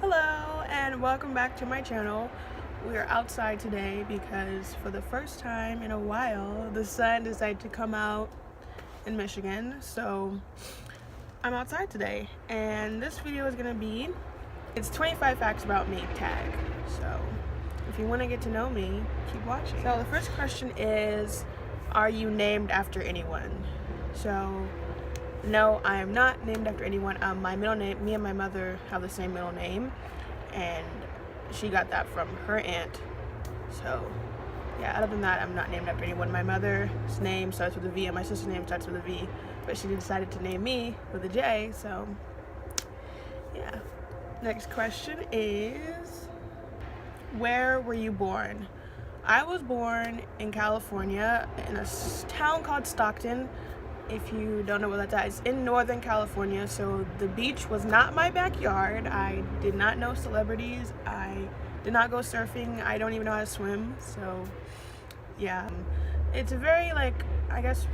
Hello and welcome back to my channel. We are outside today because for the first time in a while the sun decided to come out in Michigan, so I'm outside today and this video is gonna be, it's 25 facts about me tag. So if you want to get to know me, keep watching. So the first question is, are you named after anyone? So no, I am not named after anyone. My middle name, me and my mother have the same middle name, and she got that from her aunt. So yeah, other than that, I'm not named after anyone. My mother's name starts with a V and my sister's name starts with a V, but she decided to name me with a J, so yeah. Next question is, where were you born? I was born in California in a town called Stockton. If you don't know what that's at, it's in Northern California, so the beach was not my backyard. I did not know celebrities. I did not go surfing. I don't even know how to swim, so yeah. It's a very, like, I guess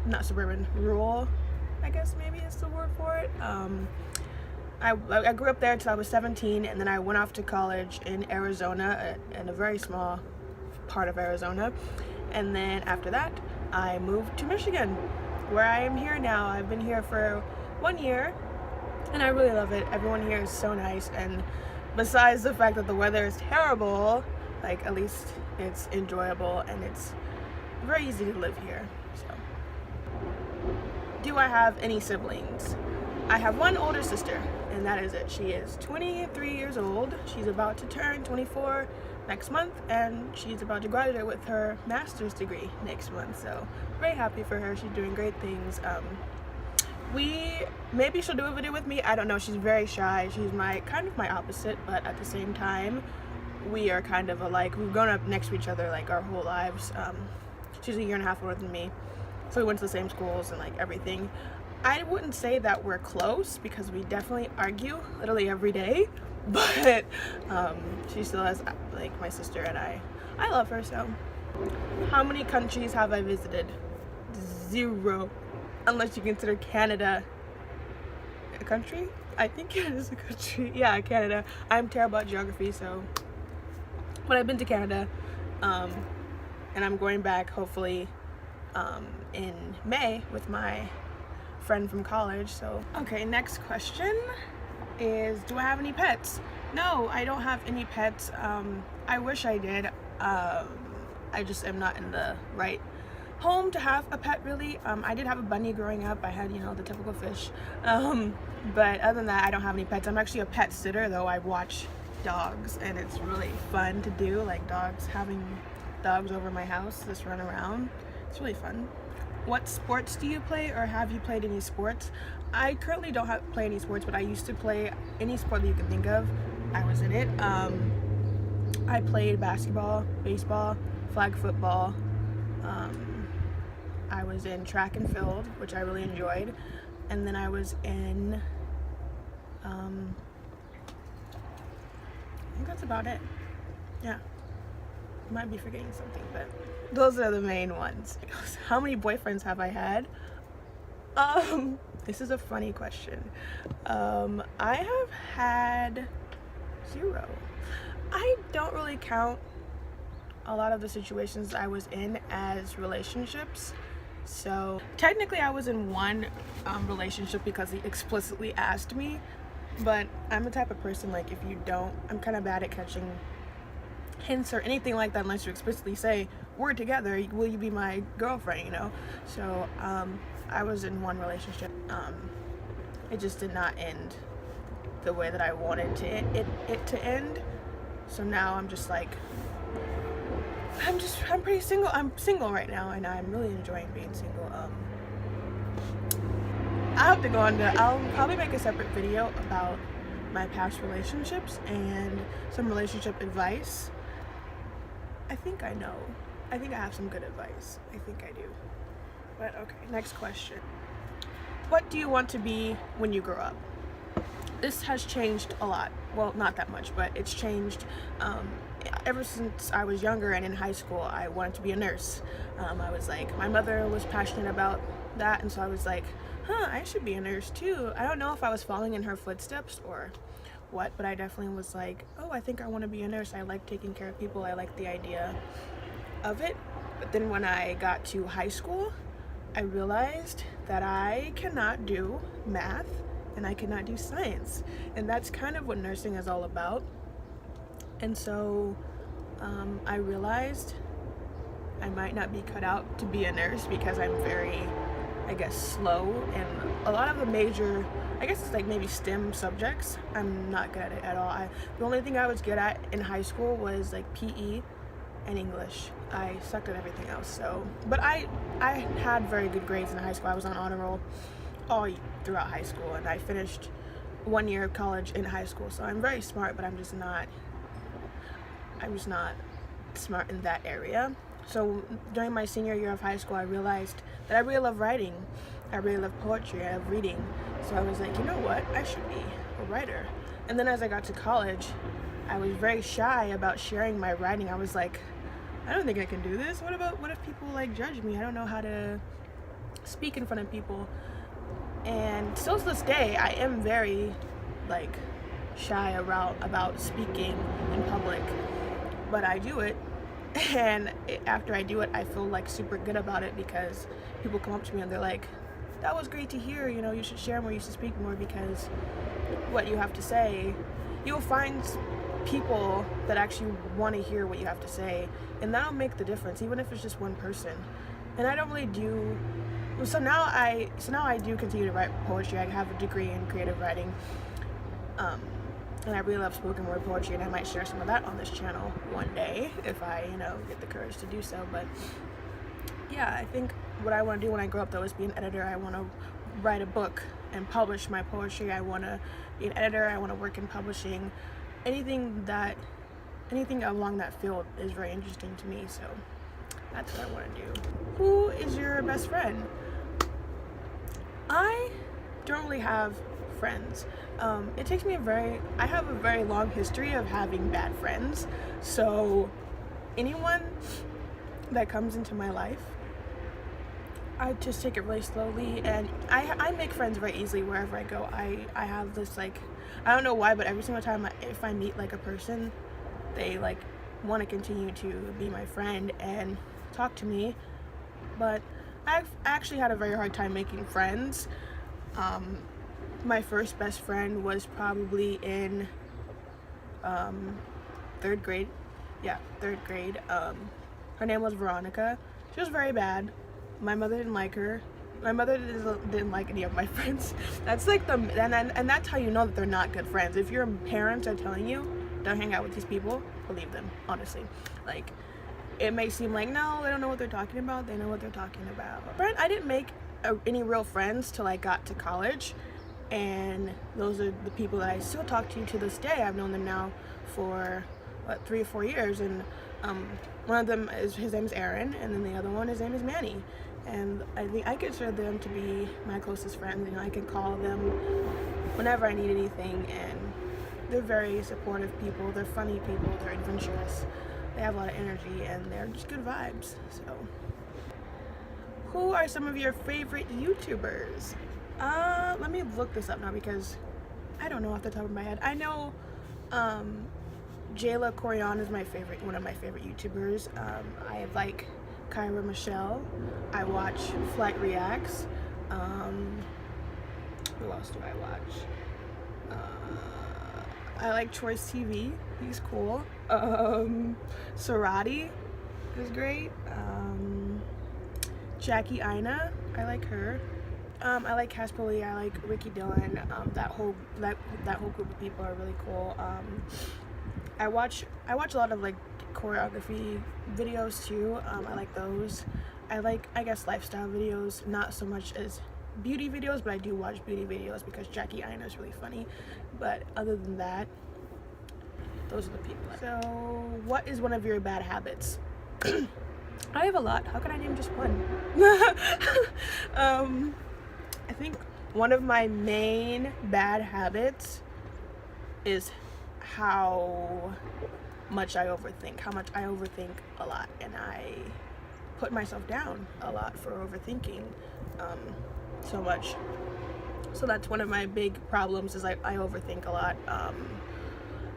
not suburban, rural, I guess maybe is the word for it. I grew up there until I was 17, and then I went off to college in Arizona, in a very small part of Arizona, and then after that I moved to Michigan, where I am here now. I've been here for 1 year and I really love it. Everyone here is so nice, and besides the fact that the weather is terrible, like, at least it's enjoyable and it's very easy to live here. So, do I have any siblings? I have one older sister, and that is it. She is 23 years old. She's about to turn 24 next month, and she's about to graduate with her master's degree next month, so very happy for her. She's doing great things. Maybe she'll do a video with me, I don't know. She's very shy. She's kind of my opposite, but at the same time we are kind of alike. We've grown up next to each other like our whole lives. She's a year and a half older than me, so we went to the same schools and like everything. I wouldn't say that we're close because we definitely argue literally every day, but she still has, like, my sister, and I love her. So how many countries have I visited? 0, unless you consider Canada a country. I think Canada's a country. Yeah, Canada. I'm terrible at geography, so, but I've been to Canada, and I'm going back hopefully in May with my friend from college. So okay, next question is, do I have any pets? No, I don't have any pets. I wish I did. I just am not in the right home to have a pet, really. I did have a bunny growing up. I had, you know, the typical fish, but other than that, I don't have any pets. I'm actually a pet sitter, though. I watch dogs and it's really fun to do, like, having dogs over my house just run around. It's really fun. What sports do you play, or have you played any sports? I currently don't play any sports, but I used to play any sport that you can think of. I was in it. I played basketball, baseball, flag football. I was in track and field, which I really enjoyed. And then I was in, I think that's about it. Yeah. Might be forgetting something, but those are the main ones. How many boyfriends have I had? This is a funny question. I have had 0. I don't really count a lot of the situations I was in as relationships. So technically I was in one relationship because he explicitly asked me, but I'm the type of person, like, if you don't, I'm kind of bad at catching hints or anything like that unless you explicitly say, we're together, will you be my girlfriend, you know? So I was in one relationship. It just did not end the way that I wanted it to end. So now I'm just like, I'm pretty single. I'm single right now, and I'm really enjoying being single. I have to go on to, I'll probably make a separate video about my past relationships and some relationship advice. I think I know. I think I have some good advice. I think I do. But okay, next question. What do you want to be when you grow up? This has changed a lot. Well, not that much, but it's changed. Ever since I was younger and in high school, I wanted to be a nurse. I was like, my mother was passionate about that, and so I was like, I should be a nurse too. I don't know if I was following in her footsteps or what, but I definitely was like, oh, I think I want to be a nurse. I like taking care of people. I like the idea of it. But then when I got to high school, I realized that I cannot do math and I cannot do science, and that's kind of what nursing is all about. And so I realized I might not be cut out to be a nurse because I'm very, I guess, slow, and a lot of the major, I guess it's like maybe STEM subjects, I'm not good at it at all. The only thing I was good at in high school was like PE and English. I sucked at everything else. So, but I had very good grades in high school. I was on honor roll all throughout high school, and I finished 1 year of college in high school. So I'm very smart, but I'm just not smart in that area. So during my senior year of high school, I realized that I really love writing. I really love poetry. I love reading. So I was like, you know what? I should be a writer. And then as I got to college, I was very shy about sharing my writing. I was like, I don't think I can do this. What if people like judge me? I don't know how to speak in front of people. And still to this day, I am very like shy about speaking in public, but I do it. And after I do it, I feel like super good about it because people come up to me and they're like, that was great to hear, you know, you should share more, you should speak more, because what you have to say, you'll find people that actually want to hear what you have to say, and that'll make the difference, even if it's just one person. And I don't really do, so now I do continue to write poetry. I have a degree in creative writing, and I really love spoken word poetry, and I might share some of that on this channel one day if I, you know, get the courage to do so. But yeah, I think what I want to do when I grow up though is be an editor. I want to write a book and publish my poetry. I want to be an editor. I want to work in publishing. Anything along that field is very interesting to me, so that's what I want to do. Who is your best friend? I don't really have friends. It takes me I have a very long history of having bad friends, so anyone that comes into my life, I just take it really slowly, and I make friends very easily wherever I go. I have this, like, I don't know why, but every single time if I meet like a person, they like want to continue to be my friend and talk to me. But I've actually had a very hard time making friends. My first best friend was probably in third grade. Yeah, third grade. Her name was Veronica. She was very bad. My mother didn't like her. My mother didn't like any of my friends. That's like and that's how you know that they're not good friends. If your parents are telling you, don't hang out with these people, believe them, honestly. Like, it may seem like, no, they don't know what they're talking about. They know what they're talking about. But I didn't make any real friends till I got to college. And those are the people that I still talk to this day. I've known them now for, 3 or 4 years. And one of them, his name is Aaron, and then the other one, his name is Manny. And I think I consider them to be my closest friends. You know, I can call them whenever I need anything, and they're very supportive people. They're funny people. They're adventurous. They have a lot of energy, and they're just good vibes. So, who are some of your favorite YouTubers? Let me look this up now because I don't know off the top of my head. I know Jayla Corian is one of my favorite YouTubers. I like Kyra Michelle. I watch Flight Reacts. Who else do I watch? I like Choice TV. He's cool. Sarati is great. Jackie Aina, I like her. I like Casper Lee. I like Ricky Dillon. That whole group of people are really cool. I watch a lot of like choreography videos too. I like those. I like, I guess, lifestyle videos, not so much as beauty videos, but I do watch beauty videos because Jackie Aina is really funny. But other than that, those are the people. So, what is one of your bad habits? I have a lot. How can I name just one? I think one of my main bad habits is how much I overthink. A lot, and put myself down a lot for overthinking so much. So that's one of my big problems, is I overthink a lot.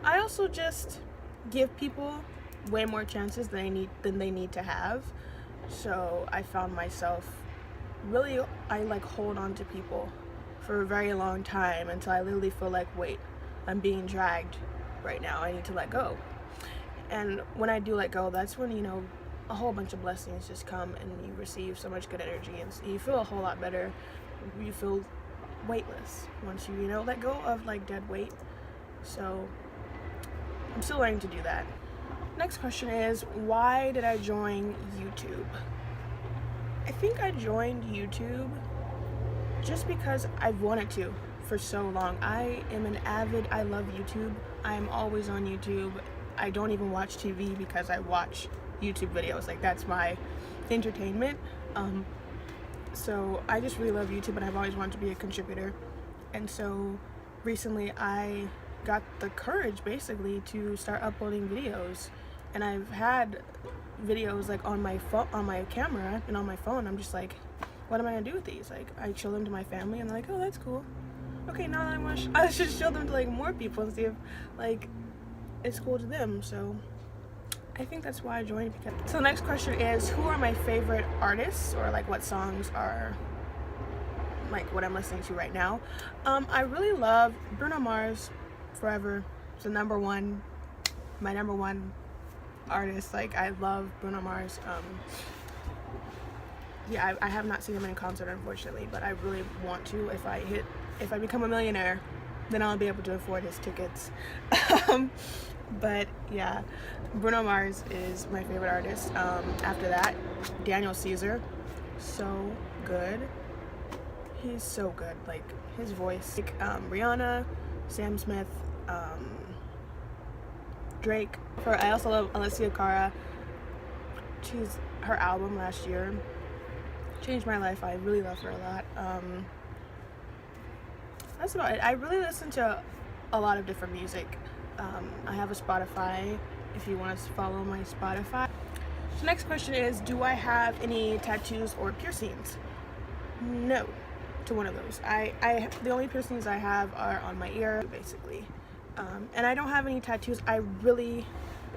I also just give people way more chances than they need to have. So I found myself really, I like hold on to people for a very long time until I literally feel like, wait, I'm being dragged right now, I need to let go. And when I do let go, that's when, you know, a whole bunch of blessings just come, and you receive so much good energy, and you feel a whole lot better. You feel weightless once you know, let go of like dead weight. So I'm still learning to do that. Next question is, why did I join YouTube? I think I joined YouTube just because I've wanted to for so long. I love YouTube. I'm always on YouTube. I don't even watch TV because I watch YouTube videos. Like, that's my entertainment. So I just really love YouTube, and I've always wanted to be a contributor. And so recently I got the courage basically to start uploading videos, and I've had videos like on my phone, on my camera and on my phone. I'm just like, what am I gonna do with these? Like, I show them to my family and they're like, oh, that's cool. Okay, now I should show them to like more people and see if like it's cool to them. So I think that's why I joined. So the next question is, who are my favorite artists, or like what songs are like what I'm listening to right now? I really love Bruno Mars. Forever. It's the my number one artist. Like, I love Bruno Mars. Yeah, I have not seen him in concert, unfortunately, but I really want to. If I become a millionaire, then I'll be able to afford his tickets. But yeah, Bruno Mars is my favorite artist. After that, Daniel Caesar, so good. He's so good. Like, his voice. Like, Rihanna, Sam Smith, Drake. I also love Alessia Cara. Her album last year changed my life. I really love her a lot. That's about it. I really listen to a lot of different music. I have a Spotify if you want to follow my Spotify. So next question is, do I have any tattoos or piercings? No to one of those. The only piercings I have are on my ear, basically. And I don't have any tattoos. I really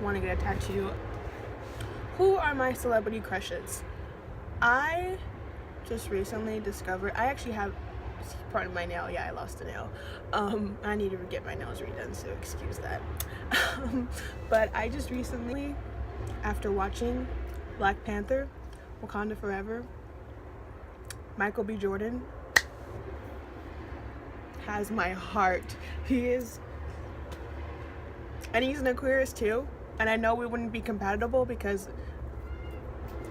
want to get a tattoo. Who are my celebrity crushes? I just recently discovered, I actually have part of my nail. Yeah, I lost a nail. I need to get my nails redone, so excuse that. But I just recently, after watching Black Panther, Wakanda Forever, Michael B. Jordan has my heart. He's an Aquarius too, and I know we wouldn't be compatible because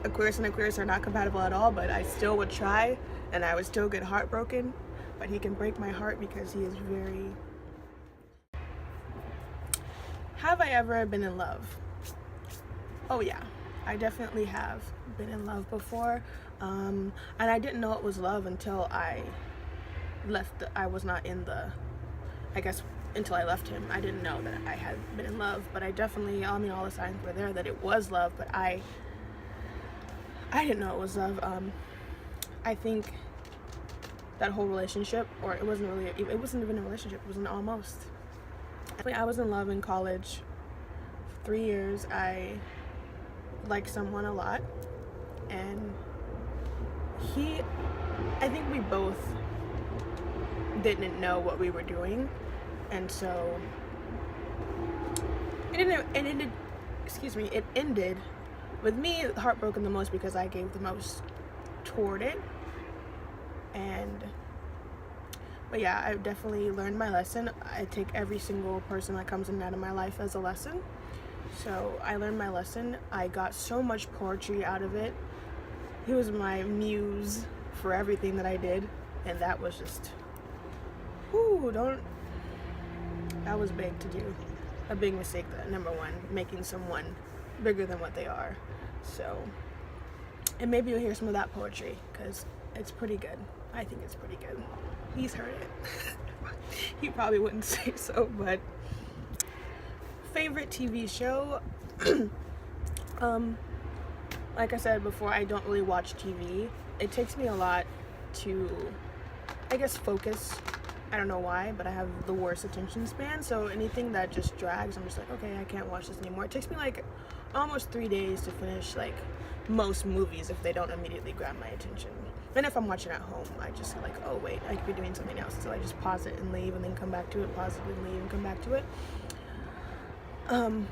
Aquarius and Aquarius are not compatible at all, but I still would try, and I would still get heartbroken. But he can break my heart because he is very... Have I ever been in love? Oh yeah, I definitely have been in love before, and I didn't know it was love until I left. I was not in the, I guess, until I left him. I didn't know that I had been in love, but I definitely, I mean, all the signs were there that it was love, but I didn't know it was love. I think that whole relationship, or it wasn't even a relationship, it was an almost. I was in love in college for 3 years. I liked someone a lot, and I think we both didn't know what we were doing, and so it ended with me heartbroken the most because I gave the most toward it. But yeah, I've definitely learned my lesson. I take every single person that comes in and out of my life as a lesson. So I learned my lesson. I got so much poetry out of it. He was my muse for everything that I did, and that was just, that was big to do. A big mistake, number one, making someone bigger than what they are. So, and maybe you'll hear some of that poetry, because it's pretty good. I think it's pretty good. He's heard it. He probably wouldn't say so, but favorite TV show? like I said before, I don't really watch TV. It takes me a lot to, I guess, focus. I don't know why, but I have the worst attention span, so anything that just drags, I'm just like, okay, I can't watch this anymore. It takes me like almost 3 days to finish like most movies if they don't immediately grab my attention. And if I'm watching at home, I just like, oh wait, I could be doing something else, so I just pause it and leave and then come back to it, pause it and leave and come back to it.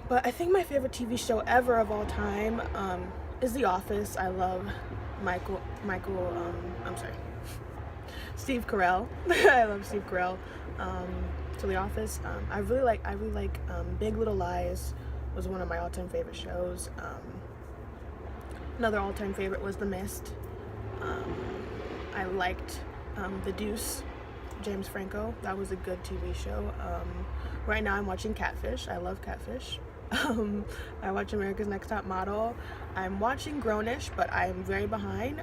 But I think my favorite TV show ever of all time is The Office. I love Steve Carell. I love Steve Carell. So The Office. I really like Big Little Lies was one of my all-time favorite shows. Another all-time favorite was The Mist. I liked The Deuce, James Franco. That was a good TV show. Right now I'm watching Catfish. I love Catfish. I watch America's Next Top Model. I'm watching Grownish, but I'm very behind.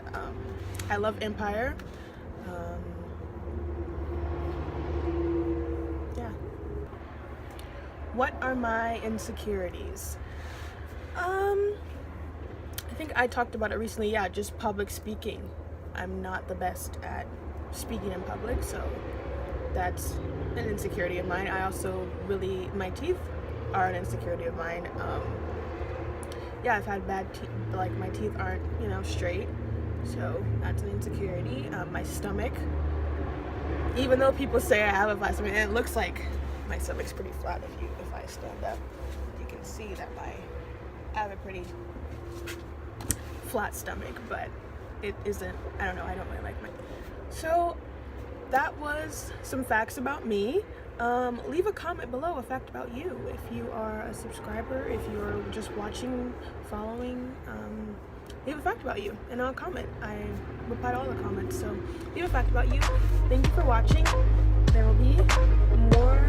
I love Empire. Yeah. What are my insecurities? I think I talked about it recently. Yeah, just public speaking. I'm not the best at speaking in public, so that's an insecurity of mine. I also my teeth are an insecurity of mine. Yeah, I've had bad teeth, like my teeth aren't, straight, so that's an insecurity. My stomach, even though people say I have a flat stomach, and it looks like my stomach's pretty flat if I stand up, you can see that I have a pretty flat stomach, but it isn't, I don't know, I don't really like my, so that was some facts about me. Leave a comment below, a fact about you. If you are a subscriber, if you're just watching, following, leave a fact about you and I'll comment. I reply to all the comments, so leave a fact about you. Thank you for watching. There will be more